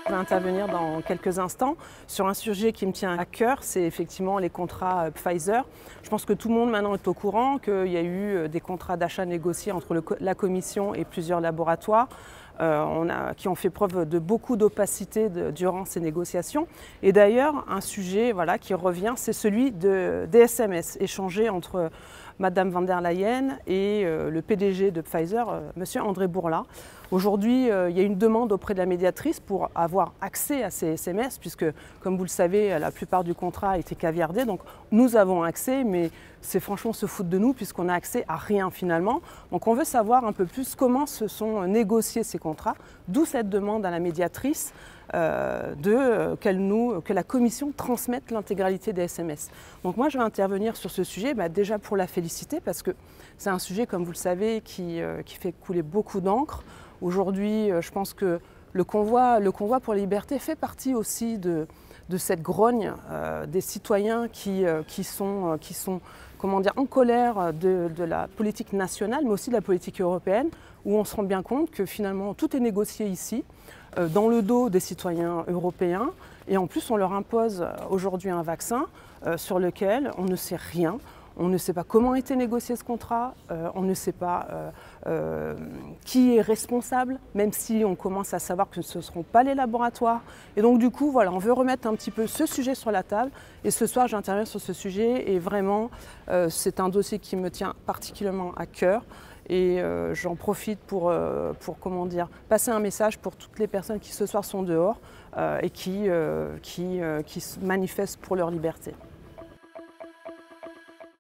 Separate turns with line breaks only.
Je vais intervenir dans quelques instants sur un sujet qui me tient à cœur, c'est effectivement les contrats Pfizer. Je pense que tout le monde maintenant est au courant qu'il y a eu des contrats d'achat négociés entre la Commission et plusieurs laboratoires qui ont fait preuve de beaucoup d'opacité durant ces négociations. Et d'ailleurs, un sujet qui revient, c'est celui des SMS échangés entre Madame van der Leyen et le PDG de Pfizer, Monsieur André Bourla. Aujourd'hui, il y a une demande auprès de la médiatrice pour avoir accès à ces SMS, puisque, comme vous le savez, la plupart du contrat a été caviardé. Donc, nous avons accès, mais c'est franchement se foutre de nous, puisqu'on n'a accès à rien finalement. Donc, on veut savoir un peu plus comment se sont négociés ces contrats, d'où cette demande à la médiatrice que la Commission transmette l'intégralité des SMS. Donc moi, je vais intervenir sur ce sujet, déjà pour la féliciter, parce que c'est un sujet, comme vous le savez, qui fait couler beaucoup d'encre. Aujourd'hui, je pense que le convoi pour la liberté fait partie aussi de cette grogne des citoyens qui sont en colère de la politique nationale, mais aussi de la politique européenne, où on se rend bien compte que finalement tout est négocié ici, dans le dos des citoyens européens, et en plus on leur impose aujourd'hui un vaccin sur lequel on ne sait rien. On ne sait pas comment a été négocié ce contrat, on ne sait pas qui est responsable, même si on commence à savoir que ce ne seront pas les laboratoires. Et donc du coup, voilà, on veut remettre un petit peu ce sujet sur la table. Et ce soir, j'interviens sur ce sujet et vraiment, c'est un dossier qui me tient particulièrement à cœur. Et j'en profite pour passer un message pour toutes les personnes qui ce soir sont dehors et qui manifestent pour leur liberté.